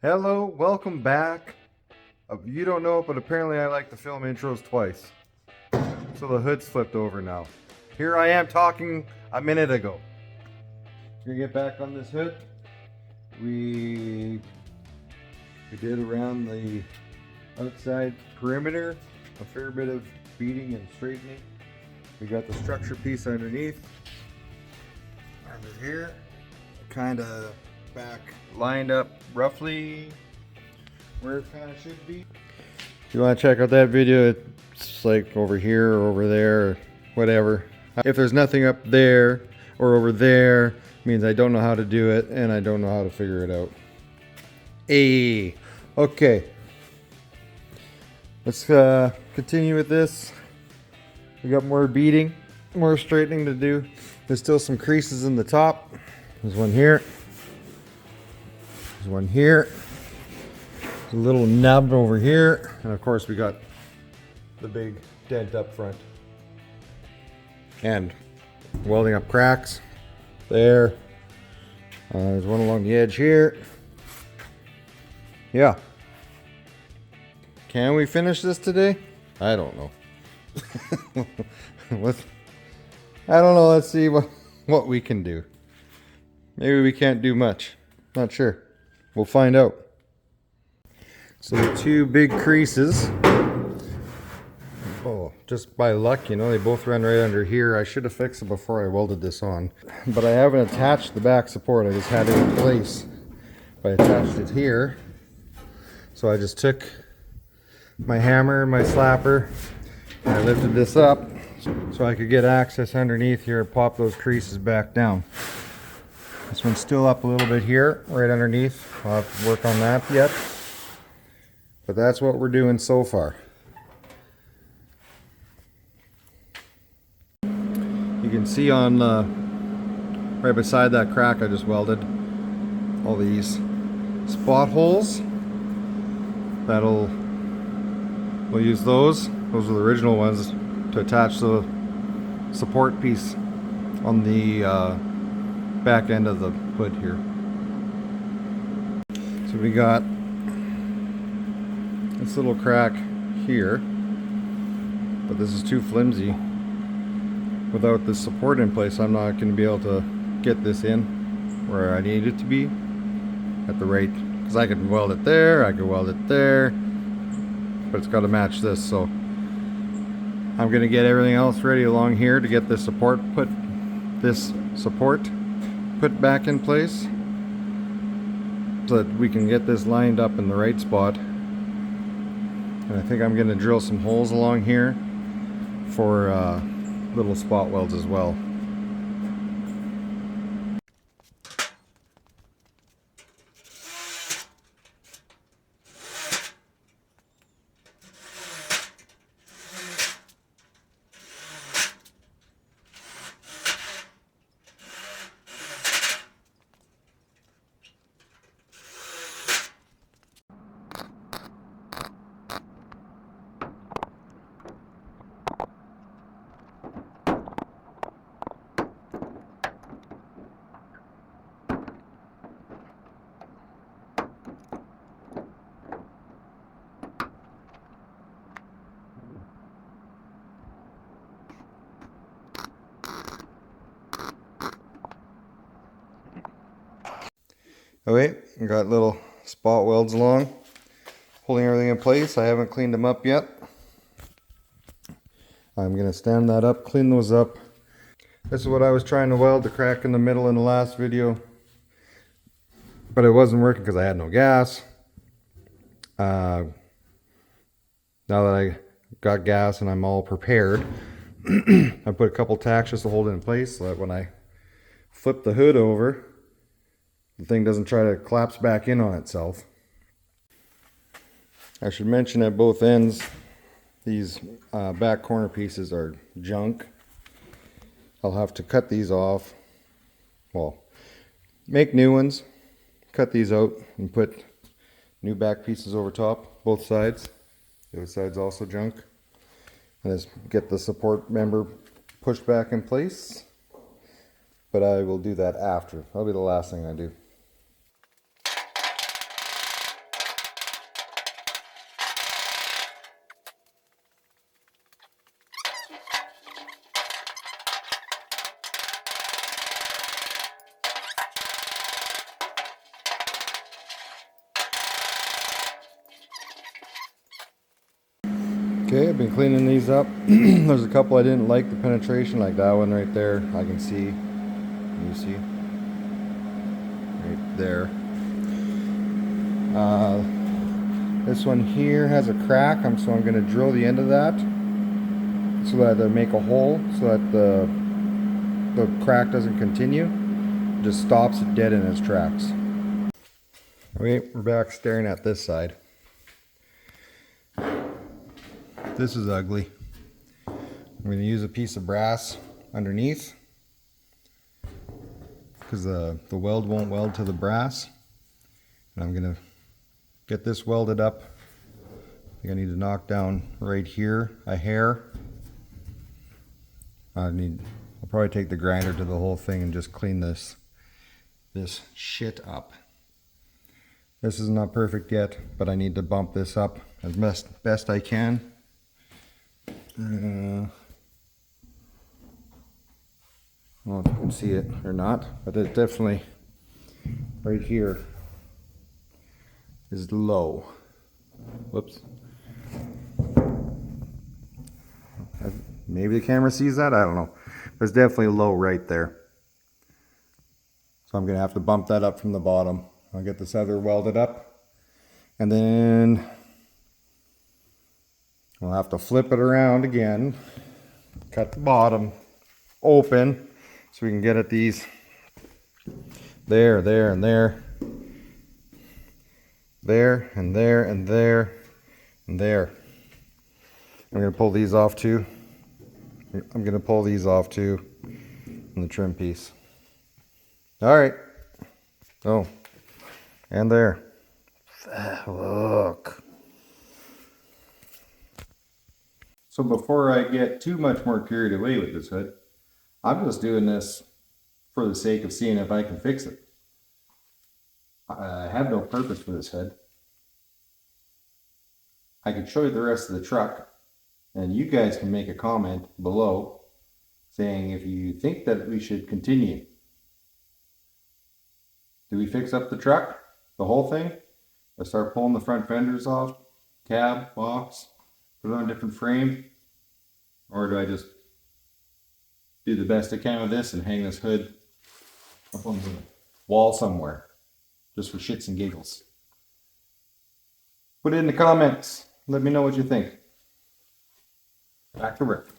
Hello, welcome back. You don't know it, but apparently I like to film intros twice. So the hood's flipped over now. Here I am talking a minute ago. Gonna get back on this hood. We did around the outside perimeter a fair bit of beating and straightening. We got the structure piece underneath. Under here, kind of back lined up roughly where it kind of should be. If you want to check out that video, it's like over here or over there or whatever. If there's nothing up there or over there, it means I don't know how to do it and I don't know how to figure it out. Okay, let's continue with this. We got more beating, more straightening to do. There's still some creases in the top. There's one here. There's one here. There's a little nub over here. And of course we got the big dent up front. And welding up cracks. There. There's one along the edge here. Yeah. Can we finish this today? I don't know. I don't know. Let's see what we can do. Maybe we can't do much. Not sure. We'll find out. So the two big creases. Oh, just by luck, you know, they both run right under here. I should have fixed it before I welded this on. But I haven't attached the back support. I just had it in place. I attached it here. So I just took my hammer and my slapper and I lifted this up so I could get access underneath here and pop those creases back down. This one's still up a little bit here, right underneath. I'll have to work on that yet. But that's what we're doing so far. You can see on right beside that crack I just welded all these spot holes. We'll use those. Those are the original ones to attach the support piece on the back end of the hood here. So we got this little crack here, but this is too flimsy. Without this support in place, I'm not going to be able to get this in where I need it to be at the right, because I could weld it there, I could weld it there, but it's got to match this. So I'm going to get everything else ready along here to get this support put back in place so that we can get this lined up in the right spot. And I think I'm going to drill some holes along here for little spot welds as well. Okay, I got little spot welds along, holding everything in place. I haven't cleaned them up yet. I'm going to stand that up, clean those up. This is what I was trying to weld, the crack in the middle in the last video. But it wasn't working because I had no gas. Now that I got gas and I'm all prepared, I put a couple tacks just to hold it in place so that when I flip the hood over, the thing doesn't try to collapse back in on itself. I should mention at both ends, these back corner pieces are junk. I'll have to cut these off. Well, make new ones, cut these out, and put new back pieces over top, both sides. The other side's also junk. And just get the support member pushed back in place. But I will do that after. That'll be the last thing I do. Okay, I've been cleaning these up. There's a couple I didn't like the penetration, like that one right there. I can see. Can you see? Right there. This one here has a crack, so I'm going to drill the end of that so that I make a hole so that the crack doesn't continue. It just stops it dead in its tracks. Okay, we're back staring at this side. This is ugly. I'm going to use a piece of brass underneath because the weld won't weld to the brass. And I'm going to get this welded up. I think I need to knock down right here a hair. I'll probably take the grinder to the whole thing and just clean this shit up. This is not perfect yet, but I need to bump this up as best I can. I don't know if you can see it or not, but it definitely right here is low. Whoops. Maybe the camera sees that, I don't know. But it's definitely low right there. So I'm gonna have to bump that up from the bottom. I'll get this other welded up, and then we'll have to flip it around again, cut the bottom open so we can get at these there, there, and there, there, and there, and there, and there. I'm going to pull these off too. I'm going to pull these off too in the trim piece. All right. Oh, and there. Look. So before I get too much more carried away with this hood, I'm just doing this for the sake of seeing if I can fix it. I have no purpose for this hood. I can show you the rest of the truck, and you guys can make a comment below saying if you think that we should continue. Do we fix up the truck, the whole thing? I start pulling the front fenders off, cab, box, put it on a different frame, or do I just do the best I can with this and hang this hood up on the wall somewhere, just for shits and giggles? Put it in the comments. Let me know what you think. Back to work.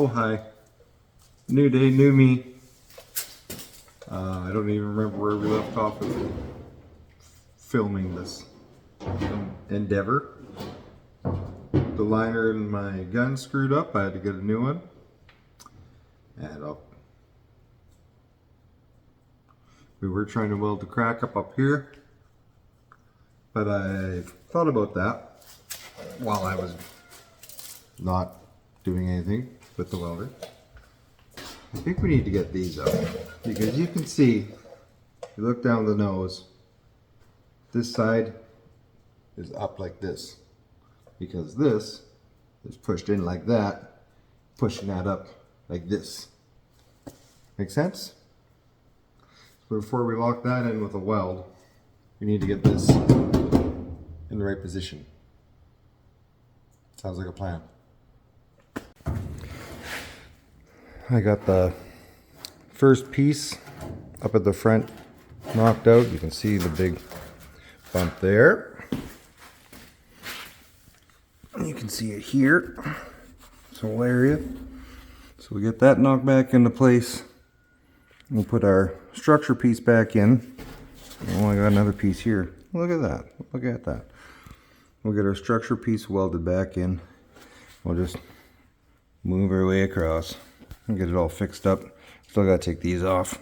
Oh, hi. New day, new me. I don't even remember where we left off with filming this endeavor. The liner in my gun screwed up. I had to get a new one. And we were trying to weld the crack up here. But I thought about that while I was not doing anything with the welder. I think we need to get these up because you can see, if you look down the nose, this side is up like this because this is pushed in like that, pushing that up like this. Make sense? So before we lock that in with a weld, we need to get this in the right position. Sounds like a plan. I got the first piece up at the front knocked out. You can see the big bump there. You can see it here. This whole area. So we get that knocked back into place. We'll put our structure piece back in. Oh, I got another piece here. Look at that. Look at that. We'll get our structure piece welded back in. We'll just move our way across and get it all fixed up. Still gotta take these off.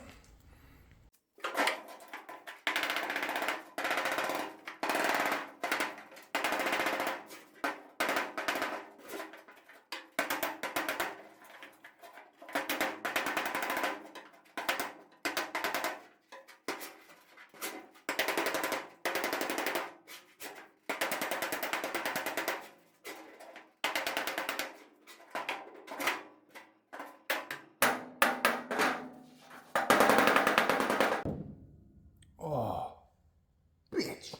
Oh, bitch.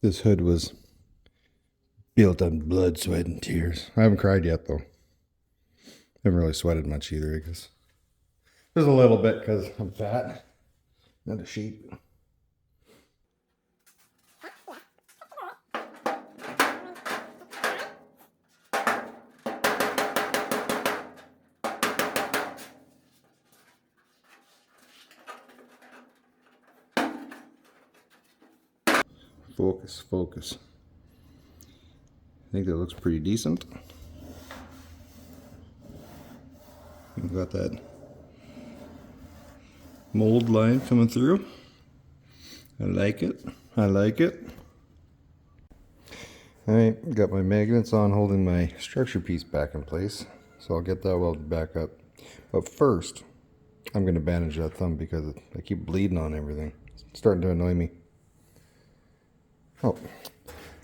This hood was built on blood, sweat, and tears. I haven't cried yet, though. Haven't really sweated much either, I guess. There's a little bit because I'm fat. Not a sheep. Focus, focus. I think that looks pretty decent. We've got that mold line coming through. I like it. I like it. Alright, got my magnets on holding my structure piece back in place. So I'll get that welded back up. But first, I'm going to bandage that thumb because I keep bleeding on everything. It's starting to annoy me. Oh,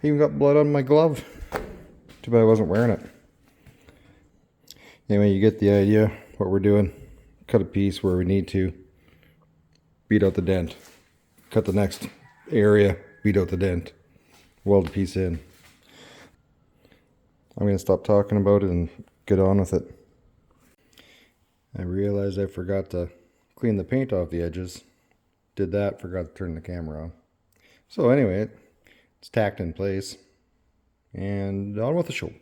even got blood on my glove. Too bad I wasn't wearing it. Anyway, you get the idea what we're doing. Cut a piece where we need to. Beat out the dent. Cut the next area. Beat out the dent. Weld the piece in. I'm going to stop talking about it and get on with it. I realized I forgot to clean the paint off the edges. Did that, forgot to turn the camera on. So anyway, it's tacked in place, and on with the show.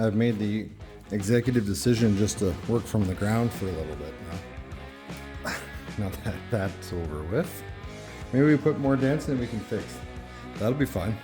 I've made the executive decision just to work from the ground for a little bit now. Now that that's over with, maybe we put more dents in we can fix. That'll be fun.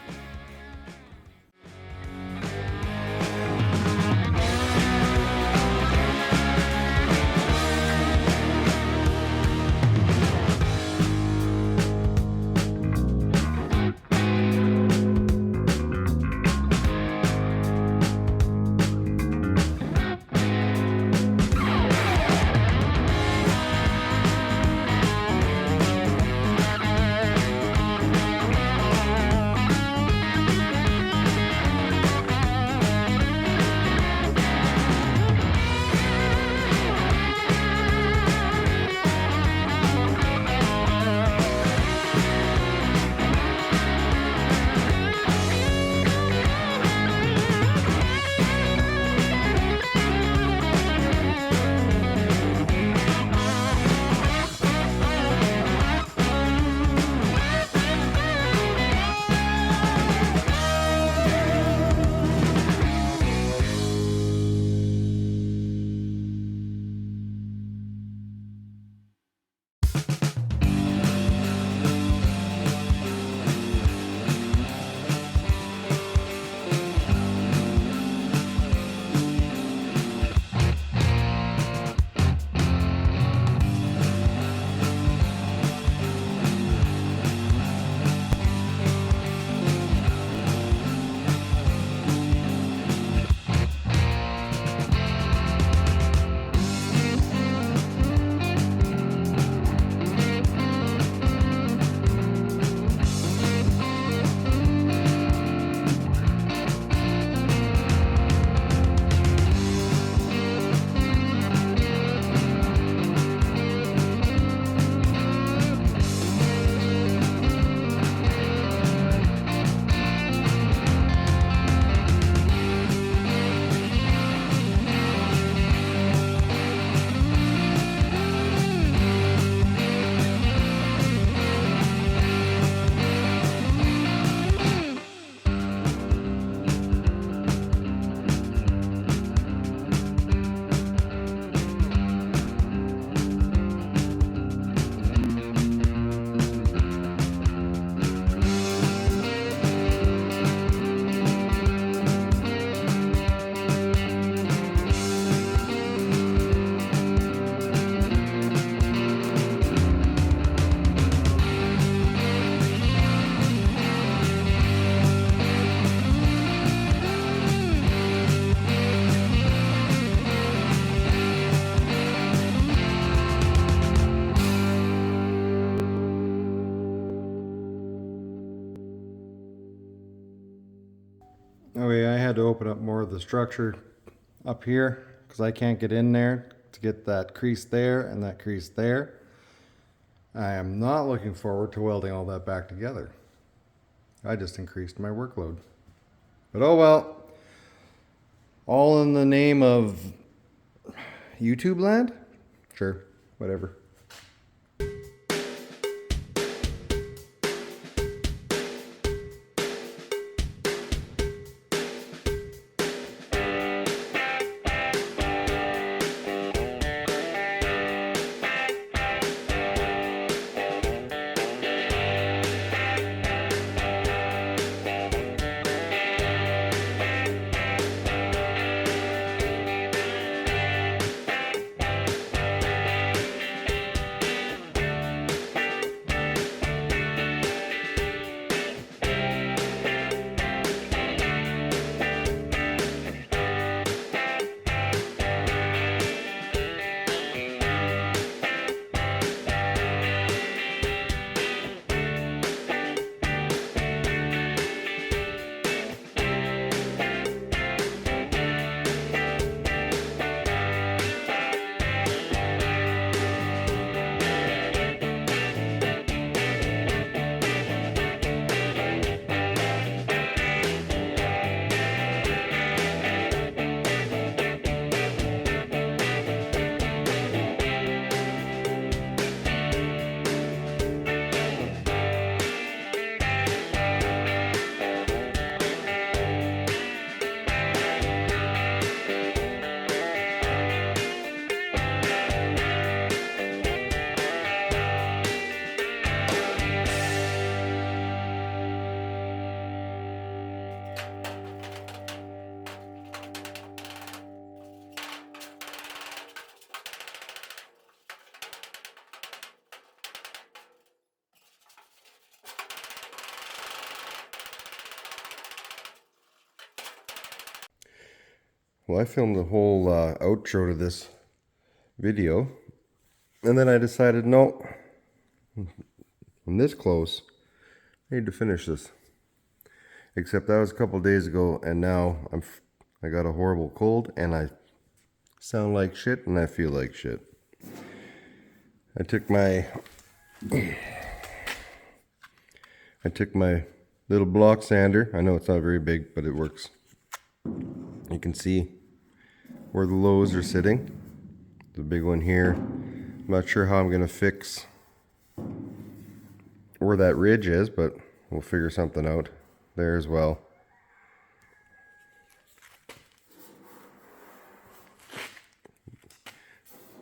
Okay, I had to open up more of the structure up here because I can't get in there to get that crease there and that crease there. I am not looking forward to welding all that back together. I just increased my workload. But oh well. All in the name of YouTube land? Sure, whatever. Well, I filmed the whole outro to this video, and then I decided, no, I'm this close, I need to finish this. Except that was a couple days ago, and now I got a horrible cold, and I sound like shit, and I feel like shit. I took my little block sander. I know it's not very big, but it works. You can see where the lows are sitting. The big one here. I'm not sure how I'm gonna fix where that ridge is, but we'll figure something out there as well.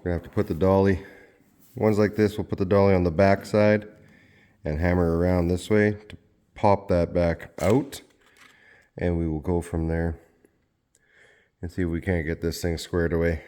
Gonna have to put the dolly, ones like this, we'll put the dolly on the back side and hammer around this way to pop that back out, and we will go from there and see if we can't get this thing squared away.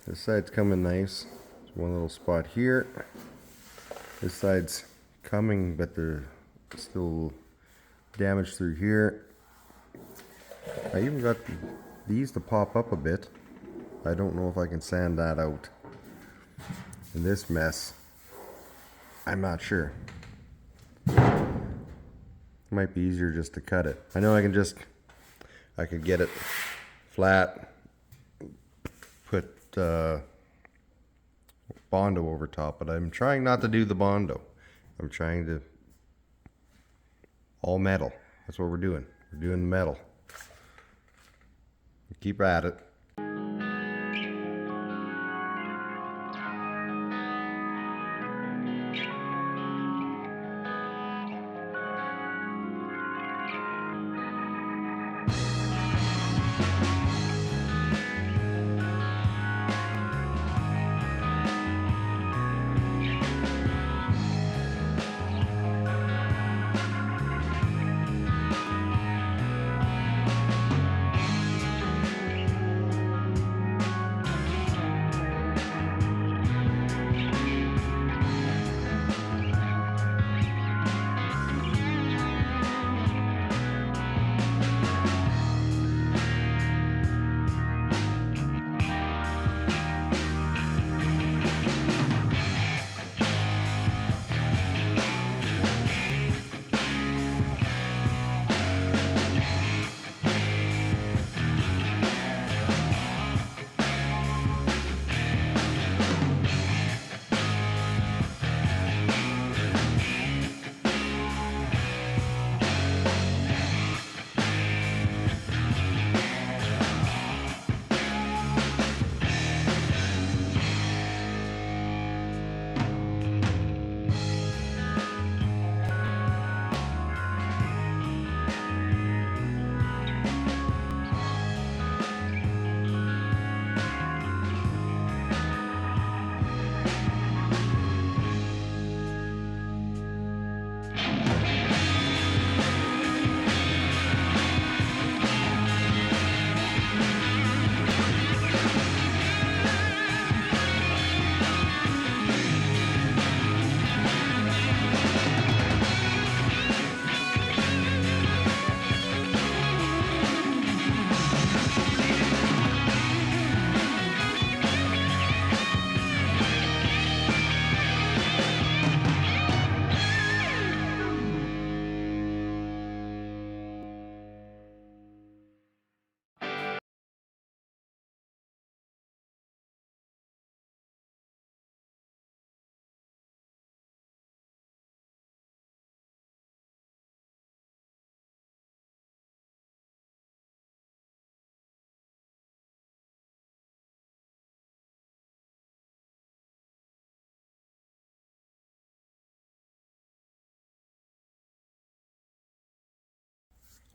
This side's coming nice. There's one little spot here. This side's coming, but there's still damage through here. I even got these to pop up a bit. I don't know if I can sand that out. And this mess, I'm not sure. It might be easier just to cut it. I know I could get it flat, put Bondo over top, but I'm trying not to do the Bondo. I'm trying to all metal. That's what we're doing. We're doing metal. Keep at it.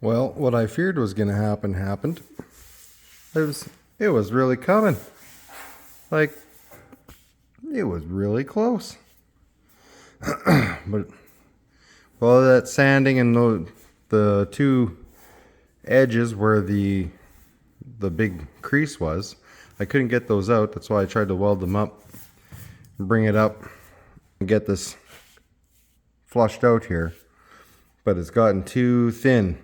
Well, what I feared was going to happen happened. It was really coming. Like, it was really close. But all that sanding and the two edges where the big crease was, I couldn't get those out. That's why I tried to weld them up, bring it up, and get this flushed out here. But it's gotten too thin.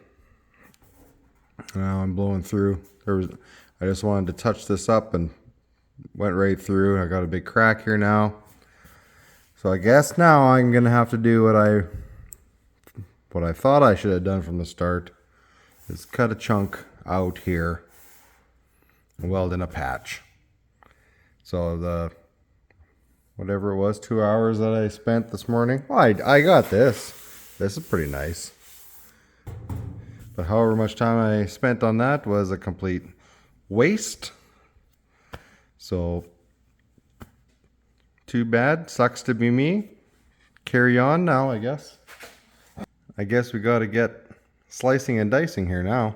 Now I'm blowing through. I just wanted to touch this up and went right through. I got a big crack here now. So I guess now I'm gonna have to do what I thought I should have done from the start, is cut a chunk out here and weld in a patch. So the whatever it was, 2 hours that I spent this morning, well, I got this. This is pretty nice. But however much time I spent on that was a complete waste. So too bad, sucks to be me. Carry on now, I guess. I guess we got to get slicing and dicing here now.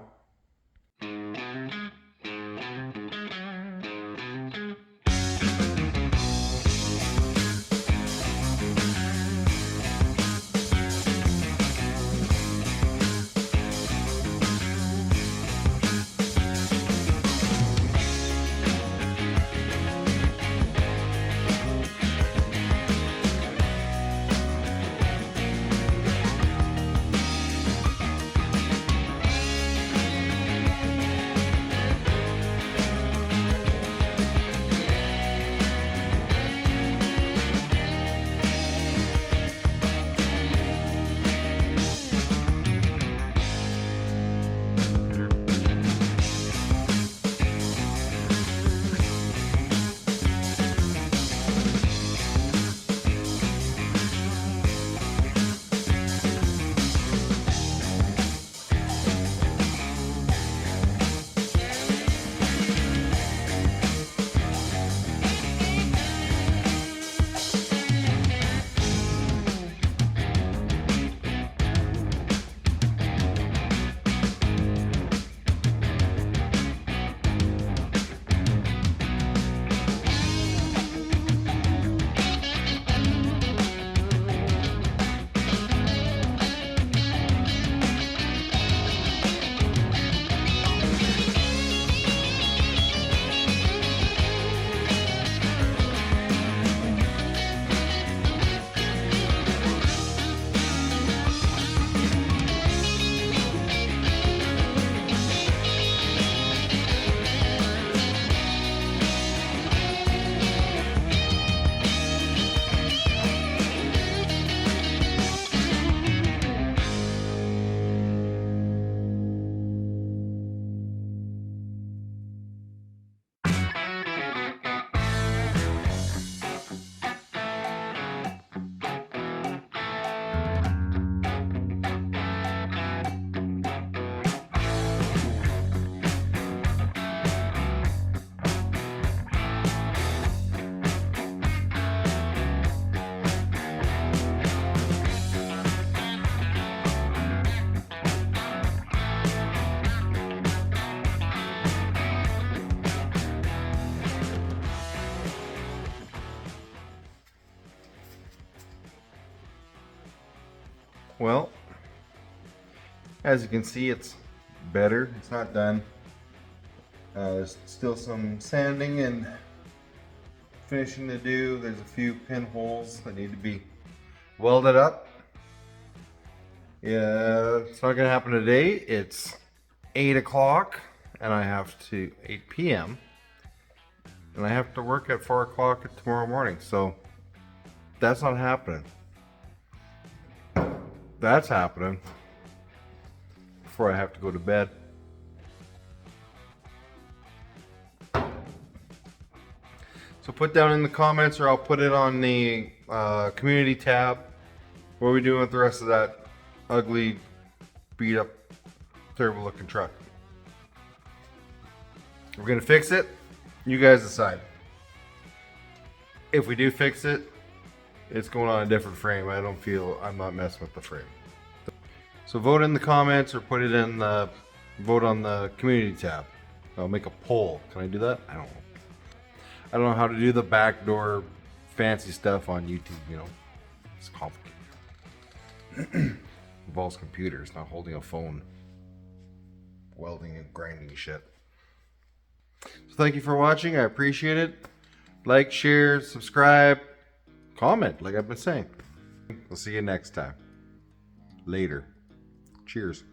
Well, as you can see, it's better. It's not done. There's still some sanding and finishing to do. There's a few pinholes that need to be welded up. Yeah, it's not gonna happen today. It's 8 o'clock and I have to 8 p.m. and I have to work at 4 o'clock tomorrow morning, so that's not happening. That's happening before I have to go to bed. So put down in the comments, or I'll put it on the community tab. What are we doing with the rest of that ugly, beat up, terrible looking truck? We're gonna fix it. You guys decide. If we do fix it, it's going on a different frame. I'm not messing with the frame. So vote in the comments or put it in the vote on the community tab. I'll make a poll. Can I do that? I don't know. I don't know how to do the backdoor fancy stuff on YouTube, you know. It's complicated. Involves computers, not holding a phone. Welding and grinding shit. So thank you for watching. I appreciate it. Like, share, subscribe, comment, like I've been saying. We'll see you next time. Later. Cheers.